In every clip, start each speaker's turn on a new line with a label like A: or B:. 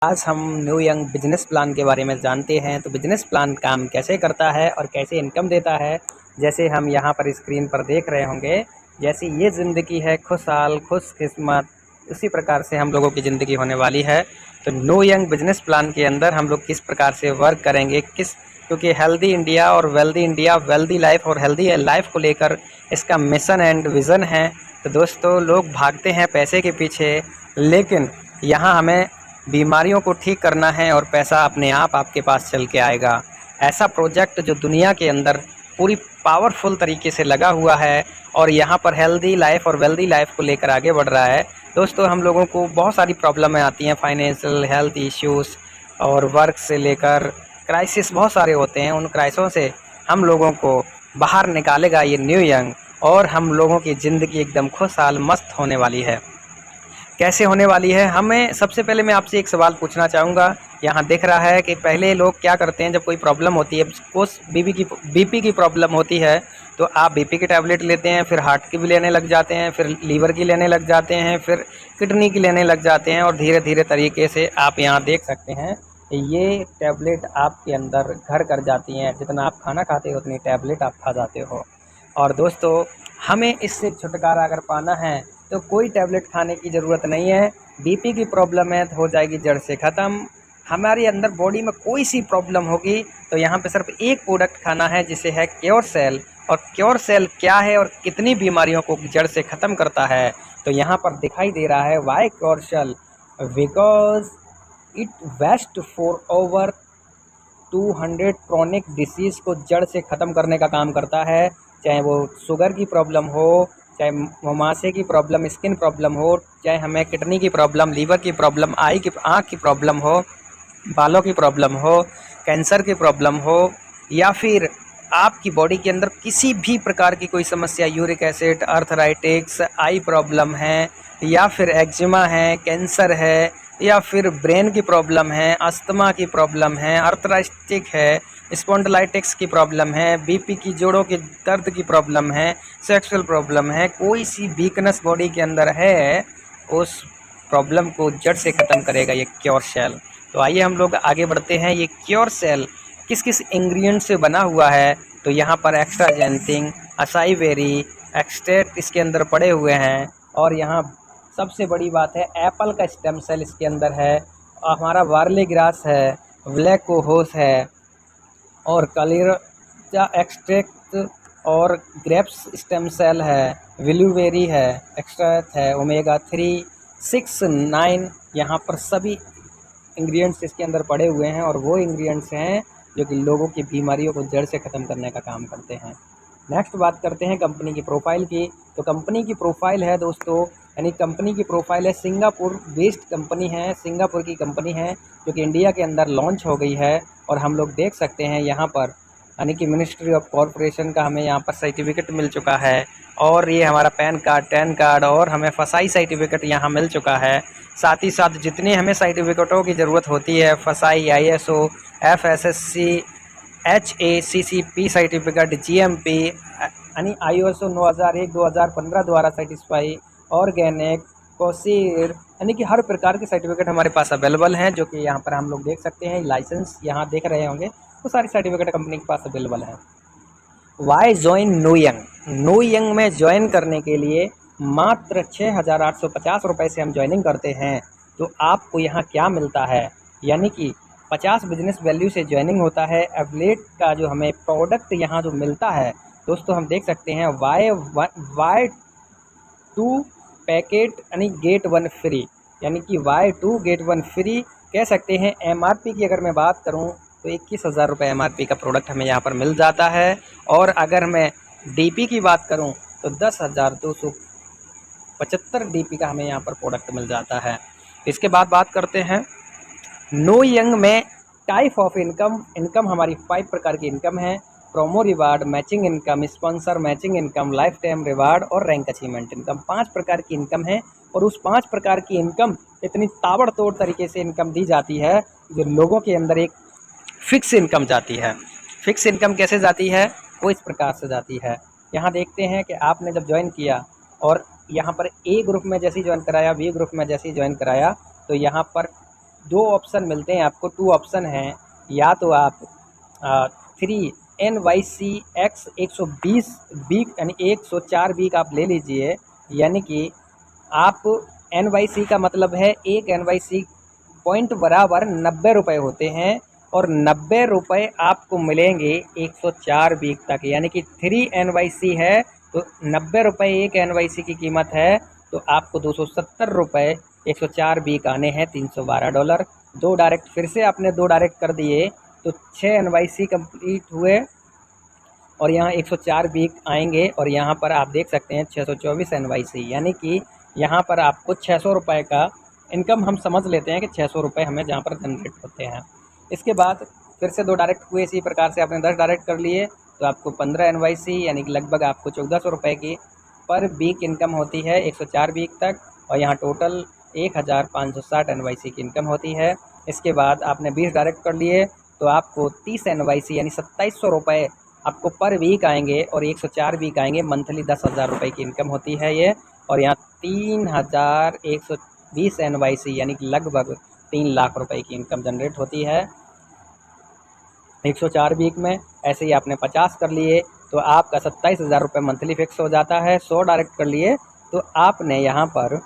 A: आज हम new young business plan के बारे में जानते हैं। तो बिजनेस प्लान काम कैसे करता है और कैसे इनकम देता है। जैसे हम यहाँ पर स्क्रीन पर देख रहे होंगे, जैसे ये ज़िंदगी है खुशहाल खुशकिस्मत, उसी प्रकार से हम लोगों की ज़िंदगी होने वाली है। तो न्यू यंग बिजनेस प्लान के अंदर हम लोग किस प्रकार से वर्क करेंगे, क्योंकि हेल्दी इंडिया और वेल्दी लाइफ और हेल्दी लाइफ को लेकर इसका मिशन एंड विज़न है। तो दोस्तों, लोग भागते हैं पैसे के पीछे, लेकिन यहाँ हमें बीमारियों को ठीक करना है और पैसा अपने आप आपके पास चल के आएगा। ऐसा प्रोजेक्ट जो दुनिया के अंदर पूरी पावरफुल तरीके से लगा हुआ है और यहाँ पर हेल्दी लाइफ और वेल्दी लाइफ को लेकर आगे बढ़ रहा है। दोस्तों, हम लोगों को बहुत सारी प्रॉब्लमें आती हैं, फाइनेंशियल, हेल्थ इश्यूज़ और वर्क से लेकर क्राइसिस बहुत सारे होते हैं। उन क्राइसों से हम लोगों को बाहर निकालेगा ये न्यू यंग, और हम लोगों की ज़िंदगी एकदम खुशहाल मस्त होने वाली है। कैसे होने वाली है? हमें सबसे पहले मैं आपसे एक सवाल पूछना चाहूँगा। यहाँ दिख रहा है कि पहले लोग क्या करते हैं, जब कोई प्रॉब्लम होती है, सपोज़ बीपी की प्रॉब्लम होती है, तो आप बीपी की टैबलेट लेते हैं, फिर हार्ट की भी लेने लग जाते हैं, फिर लीवर की लेने लग जाते हैं, फिर किडनी की लेने लग जाते हैं, और धीरे धीरे तरीके से आप यहाँ देख सकते हैं ये टैबलेट आपके अंदर घर कर जाती हैं। जितना आप खाना खाते हो उतनी टैबलेट आप खा जाते हो। और दोस्तों, हमें इससे छुटकारा अगर पाना है तो कोई टैबलेट खाने की ज़रूरत नहीं है। बीपी की प्रॉब्लम है तो हो जाएगी जड़ से ख़त्म। हमारे अंदर बॉडी में कोई सी प्रॉब्लम होगी तो यहाँ पे सिर्फ एक प्रोडक्ट खाना है, जिसे है क्योर सेल। और क्योर सेल क्या है और कितनी बीमारियों को जड़ से ख़त्म करता है, तो यहाँ पर दिखाई दे रहा है why cure cell, because it best for over 200 chronic disease को जड़ से ख़त्म करने का काम करता है। चाहे वो शुगर की प्रॉब्लम हो, चाहे मुहासे की प्रॉब्लम, स्किन प्रॉब्लम हो, चाहे हमें किडनी की प्रॉब्लम, लीवर की प्रॉब्लम, आँख की प्रॉब्लम हो, बालों की प्रॉब्लम हो, कैंसर की प्रॉब्लम हो, या फिर आपकी बॉडी के अंदर किसी भी प्रकार की कोई समस्या, यूरिक एसिड, आर्थराइटिक्स, आई प्रॉब्लम है, या फिर एक्जिमा है, कैंसर है, या फिर ब्रेन की प्रॉब्लम है, अस्थमा की प्रॉब्लम है, आर्थराइटिक है, स्पॉन्डिलाइटिक्स की प्रॉब्लम है, बीपी की जोड़ों के दर्द की प्रॉब्लम है, सेक्सुअल प्रॉब्लम है, कोई सी वीकनेस बॉडी के अंदर है, उस प्रॉब्लम को जड़ से ख़त्म करेगा ये क्योर सेल। तो आइए हम लोग आगे बढ़ते हैं। ये क्योर सेल किस किस इंग्रेडिएंट से बना हुआ है, तो यहाँ पर एक्स्ट्राजेंथिन, असाई बेरी एक्सट्रैक्ट इसके अंदर पड़े हुए हैं। और यहाँ सबसे बड़ी बात है, एप्पल का स्टेम सेल इसके अंदर है, हमारा वार्ले ग्रास है, ब्लैक कोहोस है, और कलीरा एक्सट्रैक्ट और ग्रेप्स स्टेम सेल है, विल्यूबेरी है, एक्सट्रैक्ट है, ओमेगा 3, 6, 9, यहाँ पर सभी इंग्रेडिएंट्स इसके अंदर पड़े हुए हैं। और वो इंग्रेडिएंट्स हैं जो कि लोगों की बीमारियों को जड़ से ख़त्म करने का काम करते हैं। नेक्स्ट बात करते हैं कंपनी की प्रोफाइल की। तो कंपनी की प्रोफाइल है दोस्तों, यानी कंपनी की प्रोफाइल है, सिंगापुर बेस्ड कंपनी है, सिंगापुर की कंपनी है जो कि इंडिया के अंदर लॉन्च हो गई है। और हम लोग देख सकते हैं यहाँ पर, यानी कि मिनिस्ट्री ऑफ कॉरपोरेशन का हमें यहाँ पर सर्टिफिकेट मिल चुका है, और ये हमारा पैन कार्ड और हमें फसाई सर्टिफिकेट यहाँ मिल चुका है। साथ ही साथ जितने हमें सर्टिफिकेटों की ज़रूरत होती है, फसाई, ISO, FSSC, HACCP certificate, GMP यानी ISO 9001 2015 द्वारा सेटिस्फाई, ऑर्गेनिक, कोसीर, यानी कि हर प्रकार के सर्टिफिकेट हमारे पास अवेलेबल हैं, जो कि यहाँ पर हम लोग देख सकते हैं। लाइसेंस यहाँ देख रहे होंगे, तो सारी सर्टिफिकेट कंपनी के पास अवेलेबल है। Why join new young? New young में ज्वाइन करने के लिए मात्र 6,850 रुपये से हम ज्वाइनिंग करते हैं। तो आपको यहाँ क्या मिलता है, यानी कि 50 बिजनेस वैल्यू से ज्वाइनिंग होता है। एफिलिएट का जो हमें प्रोडक्ट यहाँ जो मिलता है दोस्तों, हम देख सकते हैं Y2 पैकेट यानी गेट 1 फ्री, यानी कि Y2 गेट 1 फ्री कह सकते हैं। MRP की अगर मैं बात करूँ तो 21,000 रुपये MRP का प्रोडक्ट हमें यहाँ पर मिल जाता है। और अगर मैं DP की बात करूँ तो 10,275 DP का हमें यहाँ पर प्रोडक्ट मिल जाता है। इसके बाद बात करते हैं नो यंग में टाइप ऑफ इनकम हमारी 5 प्रकार की इनकम है। Promo reward, matching income, sponsor matching income, life time reward और रैंक अचीवमेंट इनकम, 5 प्रकार की इनकम है। और उस 5 प्रकार की इनकम इतनी ताबड़तोड़ तरीके से इनकम दी जाती है जो लोगों के अंदर एक फिक्स इनकम जाती है। फिक्स इनकम कैसे जाती है, वो इस प्रकार से जाती है। यहाँ देखते हैं कि आपने जब ज्वाइन किया और यहाँ पर A ग्रुप में जैसे ज्वाइन कराया, B ग्रुप में जैसे ज्वाइन कराया, तो यहाँ पर दो ऑप्शन मिलते हैं आपको, 2 ऑप्शन हैं। या तो आप 3 NYCX 120 वीक यानी 104 वीक आप ले लीजिए। यानी कि आप NYC का मतलब है एक NYC पॉइंट बराबर 90 रुपये होते हैं, और 90 रुपये आपको मिलेंगे 104 वीक तक। यानी कि 3 NYC है तो 90 रुपये एक NYC की कीमत है, तो आपको 270 रुपये 104 वीक आने हैं, $312। दो डायरेक्ट फिर से आपने 2 डायरेक्ट कर दिए तो 6 NYC कंप्लीट हुए, और यहाँ 104 वीक आएंगे, और यहाँ पर आप देख सकते हैं 624 NYC। यानी कि यहाँ पर आपको 600 रुपये का इनकम हम समझ लेते हैं कि 600 रुपये हमें जहाँ पर जनरेट होते हैं। इसके बाद फिर से 2 डायरेक्ट हुए, इसी प्रकार से आपने 10 डायरेक्ट कर लिए तो आपको 15 NYC यानी कि लगभग आपको 1400 रुपये की पर वीक इनकम होती है 104 वीक तक, और यहाँ टोटल 1560 NYC की इनकम होती है। इसके बाद आपने 20 डायरेक्ट कर लिए तो आपको 30 NYC यानी 2700 रुपये आपको पर वीक आएंगे, और 104 वीक आएंगे, मंथली 10,000 रुपये की इनकम होती है ये। और यहाँ 3120 NYC यानी कि लगभग 3 लाख रुपए की इनकम जनरेट होती है 104 वीक में। ऐसे ही आपने 50 कर लिए तो आपका 27,000 रुपये मंथली फिक्स हो जाता है। 100 डायरेक्ट कर लिए तो आपने यहाँ पर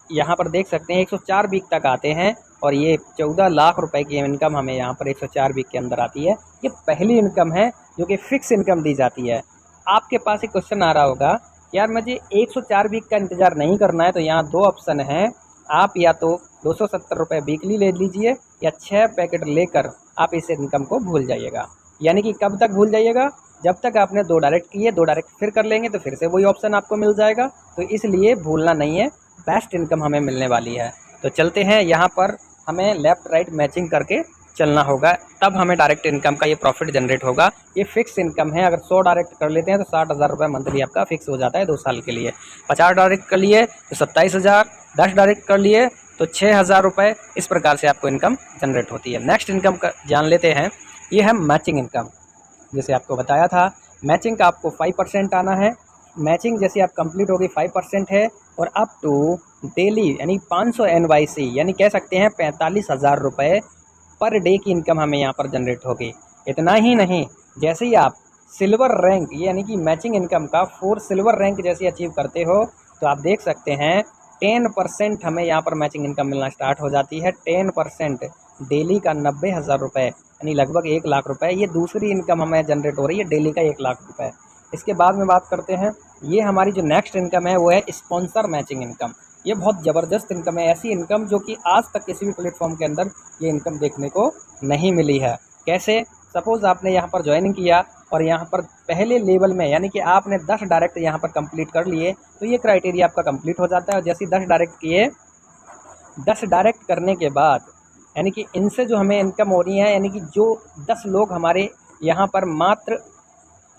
A: यहाँ पर देख सकते हैं 104 वीक तक आते हैं, और ये 14 लाख रुपए की इनकम हमें यहाँ पर 104 वीक के अंदर आती है। ये पहली इनकम है जो कि फ़िक्स इनकम दी जाती है। आपके पास एक क्वेश्चन आ रहा होगा, यार मुझे 104 वीक का इंतज़ार नहीं करना है, तो यहाँ 2 ऑप्शन हैं। आप या तो 270 रुपये वीकली ले लीजिए, या 6 पैकेट लेकर आप इस इनकम को भूल जाइएगा। यानी कि कब तक भूल जाइएगा? जब तक आपने 2 डायरेक्ट किए, 2 डायरेक्ट फिर कर लेंगे तो फिर से वही ऑप्शन आपको मिल जाएगा। तो इसलिए भूलना नहीं है, बेस्ट इनकम हमें मिलने वाली है। तो चलते हैं, यहाँ पर हमें लेफ़्ट राइट मैचिंग करके चलना होगा, तब हमें डायरेक्ट इनकम का ये प्रॉफिट जनरेट होगा। ये फिक्स इनकम है। अगर 100 डायरेक्ट कर लेते हैं तो 60,000 रुपये मंथली आपका फिक्स हो जाता है 2 साल के लिए। 50 डायरेक्ट कर लिए तो 27,000, 10 डायरेक्ट कर लिए तो 6,000 रुपये। इस प्रकार से आपको इनकम जनरेट होती है। नेक्स्ट इनकम का जान लेते हैं, ये है मैचिंग इनकम। जैसे आपको बताया था, मैचिंग का आपको 5% आना है। मैचिंग जैसे आप कंप्लीट होगी 5% है, और अप टू डेली यानी 500 NYC यानी कह सकते हैं 45,000 रुपये पर डे की इनकम हमें यहाँ पर जनरेट होगी। इतना ही नहीं, जैसे ही आप सिल्वर रैंक यानी कि मैचिंग इनकम का 4 सिल्वर रैंक जैसे अचीव करते हो तो आप देख सकते हैं 10% हमें यहाँ पर मैचिंग इनकम मिलना स्टार्ट हो जाती है। 10% डेली का 90,000 रुपये यानी लगभग 1 लाख रुपए। ये दूसरी इनकम हमें जनरेट हो रही है डेली का 1 लाख रुपए। इसके बाद में बात करते हैं, ये हमारी जो नेक्स्ट इनकम है वो है स्पॉन्सर मैचिंग इनकम। ये बहुत ज़बरदस्त इनकम है, ऐसी इनकम जो कि आज तक किसी भी प्लेटफॉर्म के अंदर ये इनकम देखने को नहीं मिली है। कैसे? सपोज़ आपने यहाँ पर ज्वाइनिंग किया और यहाँ पर पहले लेवल में यानी कि आपने 10 डायरेक्ट यहाँ पर कंप्लीट कर लिए तो ये क्राइटेरिया आपका कंप्लीट हो जाता है। और जैसे 10 डायरेक्ट किए, 10 डायरेक्ट करने के बाद यानी कि इनसे जो हमें इनकम हो रही है, यानी कि जो 10 लोग हमारे यहाँ पर मात्र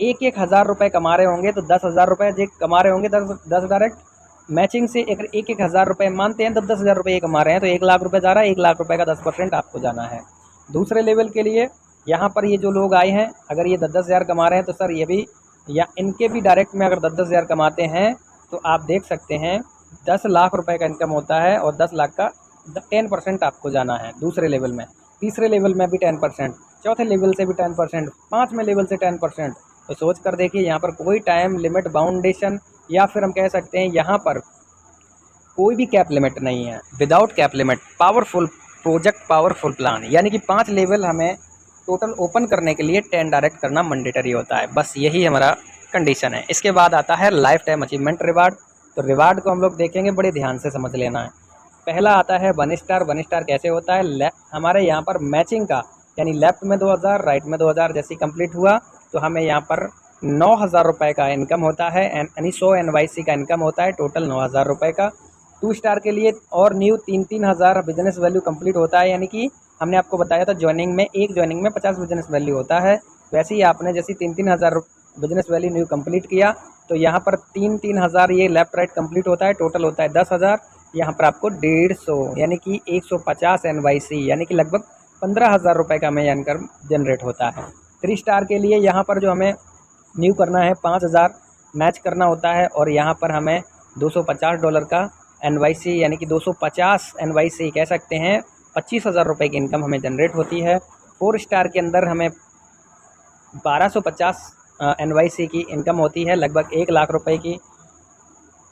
A: 1-1 हज़ार रुपये कमा रहे होंगे तो 10,000 रुपये जो कमा रहे होंगे 10 डायरेक्ट मैचिंग से, अगर 1-1 हज़ार रुपये मानते हैं तो 10,000 रुपये कमा रहे हैं तो 1 लाख रुपये जा रहा है। 1 लाख रुपये का 10% आपको जाना है। दूसरे लेवल के लिए यहाँ पर ये जो लोग आए हैं, अगर ये 10-10 हज़ार कमा रहे हैं तो सर ये भी या इनके भी डायरेक्ट में अगर 10-10 हज़ार कमाते हैं तो आप देख सकते हैं 10 लाख रुपए का इनकम होता है और 10 लाख का 10% आपको जाना है दूसरे लेवल में। तीसरे लेवल में भी 10%, चौथे लेवल से भी 10%, 5वें लेवल से 10%। तो सोच कर देखिए, यहाँ पर कोई टाइम लिमिट बाउंडेशन या फिर हम कह सकते हैं यहाँ पर कोई भी कैप लिमिट नहीं है। Without cap limit, powerful project, powerful plan, यानी कि 5 लेवल हमें टोटल ओपन करने के लिए 10 डायरेक्ट करना मैंडेटरी होता है। बस यही हमारा कंडीशन है। इसके बाद आता है लाइफ टाइम अचीवमेंट रिवार्ड। तो रिवार्ड को हम लोग देखेंगे, बड़े ध्यान से समझ लेना है। पहला आता है 1 स्टार। 1 स्टार कैसे होता है? हमारे यहाँ पर मैचिंग का यानी लेफ्ट में 2,000, राइट में 2,000 जैसे कंप्लीट हुआ तो हमें यहाँ पर 9,000 रुपये का इनकम होता है, यानी 100 NYC का इनकम होता है, टोटल 9,000 रुपये का। 2 स्टार के लिए और न्यू 3-3 हज़ार बिजनेस वैल्यू कंप्लीट होता है, यानी कि हमने आपको बताया था ज्वाइनिंग में, एक ज्वाइनिंग में 50 बिजनेस वैल्यू होता है। वैसे ही आपने जैसे 3-3 हज़ार बिजनेस वैल्यू न्यू कंप्लीट किया तो यहाँ पर 3-3 हज़ार ये लेफ्ट राइट कंप्लीट होता है, टोटल होता है 10,000। यहाँ पर आपको 150 यानी कि 150 NYC यानी कि लगभग 15,000 रुपये का हमें इनकम जनरेट होता है। 3 स्टार के लिए यहाँ पर जो हमें न्यू करना है 5,000 मैच करना होता है और यहाँ पर हमें $250 का एनवाईसी यानी कि 250 एनवाईसी कह सकते हैं, 25,000 रुपये की इनकम हमें जनरेट होती है। 4 स्टार के अंदर हमें 1250 एनवाईसी की इनकम होती है, लगभग 1 लाख रुपए की।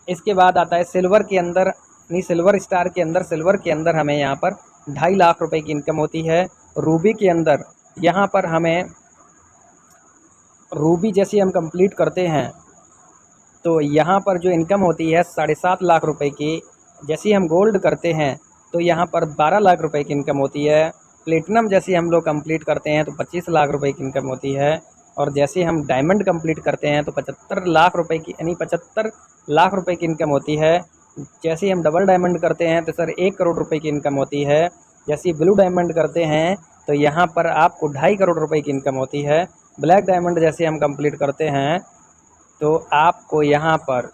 A: इसके बाद आता है सिल्वर के अंदर, नहीं सिल्वर स्टार के अंदर, सिल्वर के अंदर हमें यहाँ पर 2.5 लाख रुपए की इनकम होती है। रूबी के अंदर यहाँ पर हमें, रूबी जैसे हम कंप्लीट करते हैं तो यहाँ पर जो इनकम होती है 7.5 लाख रुपए की। जैसे हम गोल्ड करते हैं तो यहाँ पर 12 लाख रुपए की इनकम होती है। प्लेटिनम जैसे हम लोग कंप्लीट करते हैं तो 25 लाख रुपए की इनकम होती है। और जैसे हम डायमंड कंप्लीट करते हैं तो 75 लाख रुपए की, यानी 75 लाख रुपए की इनकम होती है। जैसे हम डबल डायमंड करते हैं तो सर 1 करोड़ रुपए की इनकम होती है। जैसे ब्लू डायमंड करते हैं तो यहाँ पर आपको 2.5 करोड़ रुपए की इनकम होती है। ब्लैक डायमंड जैसे हम कंप्लीट करते हैं तो आपको यहाँ पर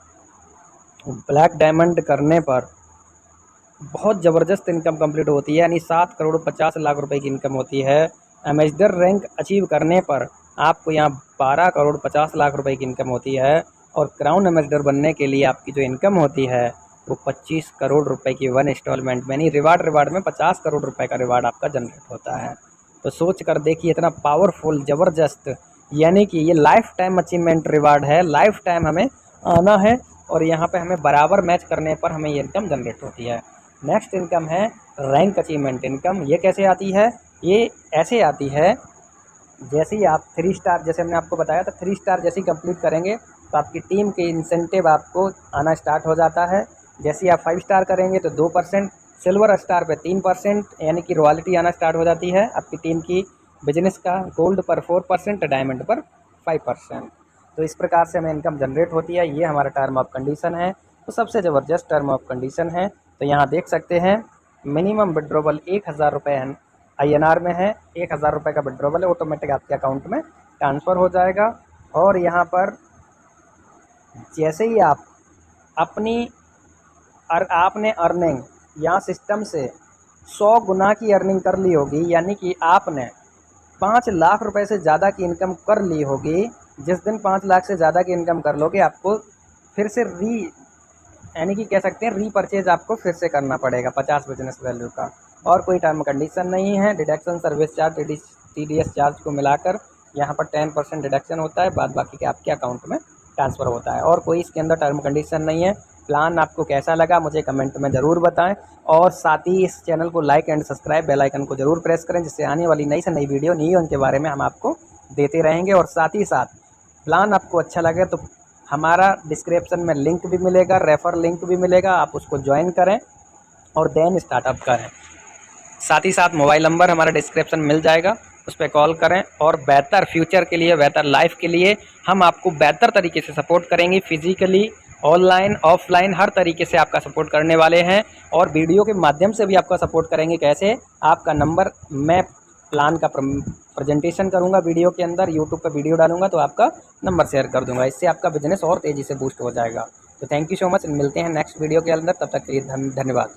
A: ब्लैक डायमंड करने पर बहुत ज़बरदस्त इनकम कंप्लीट होती है, यानी 7 करोड़ 50 लाख रुपए की इनकम होती है। एम्बेसडर रैंक अचीव करने पर आपको यहाँ 12 करोड़ 50 लाख रुपए की इनकम होती है। और क्राउन एम्बेसडर बनने के लिए आपकी जो इनकम होती है वो 25 करोड़ रुपए की 1 इंस्टॉलमेंट में, यानी रिवार्ड में 50 करोड़ रुपए का रिवार्ड आपका जनरेट होता है। तो सोच कर देखिए, इतना पावरफुल ज़बरदस्त, यानी कि ये लाइफ टाइम अचीवमेंट रिवार्ड है। लाइफ टाइम हमें आना है और यहाँ पे हमें बराबर मैच करने पर हमें ये इनकम जनरेट होती है। नेक्स्ट इनकम है रैंक अचीवमेंट इनकम। ये कैसे आती है? ये ऐसे आती है, जैसे ही आप 3 स्टार, जैसे हमने आपको बताया था 3 स्टार जैसे ही कंप्लीट करेंगे तो आपकी टीम के इंसेंटिव आपको आना स्टार्ट हो जाता है। जैसे ही आप 5 स्टार करेंगे तो 2%, सिल्वर स्टार पे 3%, यानी कि रॉयल्टी आना स्टार्ट हो जाती है आपकी टीम की बिजनेस का। गोल्ड पर 4%, डायमंड पर 5%। तो इस प्रकार से हमें इनकम जनरेट होती है। ये हमारा टर्म ऑफ कंडीशन है, तो सबसे ज़बरदस्त टर्म ऑफ कंडीशन है। तो यहाँ देख सकते हैं मिनिमम विड्रॉवल 1,000 रुपये INR में है। 1,000 रुपये का विड्रॉवल है, ऑटोमेटिक आपके अकाउंट में ट्रांसफ़र हो जाएगा। और यहाँ पर जैसे ही आप अपनी आपने अर्निंग यहाँ सिस्टम से 100 गुना की अर्निंग कर ली होगी, यानी कि आपने 5 लाख रुपए से ज़्यादा की इनकम कर ली होगी। जिस दिन 5 लाख से ज़्यादा की इनकम कर लोगे, आपको फिर से यानी कि कह सकते हैं रीपरचेज आपको फिर से करना पड़ेगा 50 बिजनेस वैल्यू का। और कोई टर्म कंडीशन नहीं है। Deduction service charge, TDS charge को मिलाकर यहाँ पर 10% डिडक्शन होता है, बाद बाकी के आपके अकाउंट में ट्रांसफ़र होता है। और कोई इसके अंदर टर्म कंडीशन नहीं है। प्लान आपको कैसा लगा मुझे कमेंट में ज़रूर बताएं। और साथ ही इस चैनल को like and subscribe, bell icon को ज़रूर प्रेस करें, जिससे आने वाली नई से नई वीडियो नहीं है उनके बारे में हम आपको देते रहेंगे। और साथ ही साथ प्लान आपको अच्छा लगे तो हमारा डिस्क्रिप्शन में लिंक भी मिलेगा, रेफ़र लिंक भी मिलेगा, आप उसको ज्वाइन करें और देन स्टार्टअप करें। साथ ही साथ मोबाइल नंबर हमारा डिस्क्रिप्शन मिल जाएगा, उस पर कॉल करें। और बेहतर फ्यूचर के लिए, बेहतर लाइफ के लिए हम आपको बेहतर तरीके से सपोर्ट करेंगे। फिजिकली, ऑनलाइन, ऑफलाइन, हर तरीके से आपका सपोर्ट करने वाले हैं। और वीडियो के माध्यम से भी आपका सपोर्ट करेंगे। कैसे? आपका नंबर, मैं प्लान का प्रेजेंटेशन करूंगा वीडियो के अंदर, यूट्यूब पर वीडियो डालूंगा तो आपका नंबर शेयर कर दूंगा। इससे आपका बिजनेस और तेज़ी से बूस्ट हो जाएगा। तो थैंक यू सो मच, मिलते हैं नेक्स्ट वीडियो के अंदर, तब तक के लिए धन्यवाद।